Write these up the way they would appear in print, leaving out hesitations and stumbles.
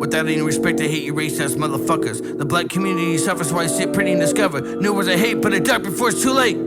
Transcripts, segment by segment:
Without any respect, I hate you racist motherfuckers. The black community suffers while I sit pretty and discover new words I hate, but I duck before it's too late.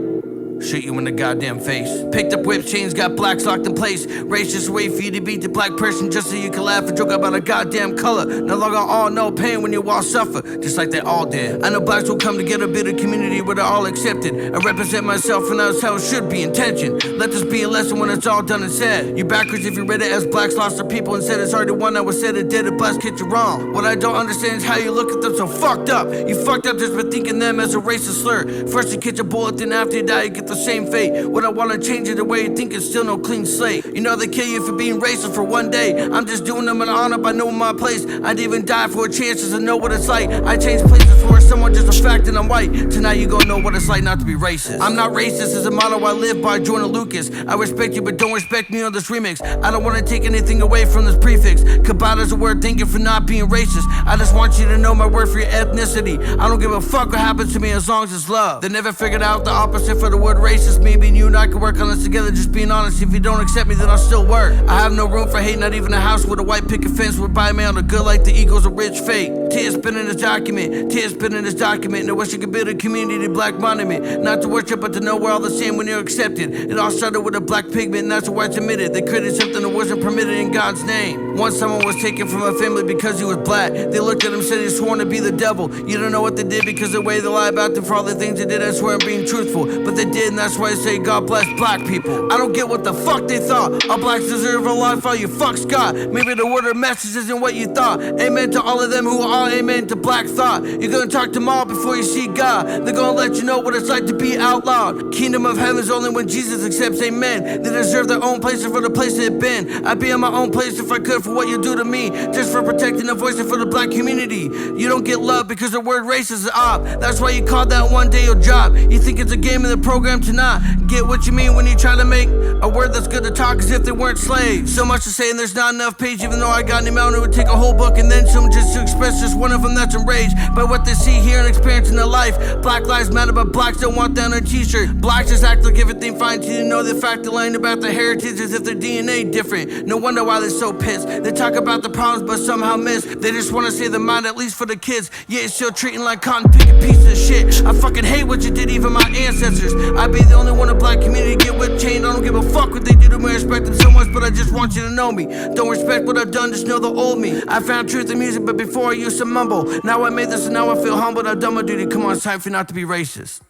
Shoot you in the goddamn face. Picked up whip chains, got blacks locked in place. Racist way for you to beat the black person just so you can laugh and joke about a goddamn color. No longer all know pain when you all suffer, just like they all did. I know blacks will come together, build a community where they're all accepted. I represent myself and that's how it should be intentioned. Let this be a lesson when it's all done and said. You backwards if you read it as blacks lost their people and said it's already one that was said it did. If blacks get you wrong. What I don't understand is how you look at them so fucked up. You fucked up just by thinking them as a racist slur. First you catch a bullet, then after you die you get the same fate. What I wanna change it the way you think it's still no clean slate. You know they kill you for being racist for one day. I'm just doing them an honor by knowing my place. I'd even die for a chance to know what it's like. I change places for someone just a fact and I'm white. Tonight you gon' know what it's like not to be racist. I'm not racist is a motto I live by, Joyner Lucas. I respect you but don't respect me on this remix. I don't wanna take anything away from this prefix. Kabata's a word, thank you for not being racist. I just want you to know my word for your ethnicity. I don't give a fuck what happens to me as long as it's love. They never figured out the opposite for the word racist. Maybe you and I can work on this together, just being honest. If you don't accept me, then I'll still work. I have no room for hate, not even a house with a white picket fence would buy me on the good like the eagles a rich fate. Tears spin in this document, tears spin in this document. No wish you could build a community, black monument. Not to worship, but to know we're all the same when you're accepted. It all started with a black pigment, and that's why it's admitted. They created something that wasn't permitted in God's name. Once someone was taken from a family because he was black. They looked at him and said he sworn to be the devil. You don't know what they did because of the way they lie about them for all the things they did. I swear I'm being truthful, but they did, and that's why I say God bless black people. I don't get what the fuck they thought. All blacks deserve a life, all you fucks got. Maybe the word or message isn't what you thought. Amen to all of them who are amen to black thought. You're gonna talk to them all before you see God. They're gonna let you know what it's like to be outlawed. Kingdom of heaven's only when Jesus accepts amen. They deserve their own places for the place they've been. I'd be in my own place if I could for what you do to me. Just for protecting the voice and for the black community. You don't get love because the word racist is op. That's why you call that one day your job. You think it's a game in the program to not get what you mean when you try to make a word that's good to talk as if they weren't slaves. So much to say and there's not enough page. Even though I got an amount, it would take a whole book and then some just to express just one of them that's enraged by what they see, hear, and experience in their life. Black lives matter, but blacks don't want that on their t-shirt. Blacks just act like everything fine till you know the fact they're lying about their heritage as if their DNA different. No wonder why they're so pissed. They talk about the problems but somehow miss. They just want to save the mind, at least for the kids. Yeah, it's still treating like cotton picking pieces of shit. I fucking hate what you did, even my ancestors. I'd be the only one in the black community get whipped chained. I don't give a fuck what they do to me. I respect them so much, but I just want you to know me. Don't respect what I've done, just know the old me. I found truth in music, but before I used to mumble. Now I made this and now I feel humbled. I've done my duty. Come on, it's time for you not to be racist.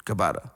Kabata.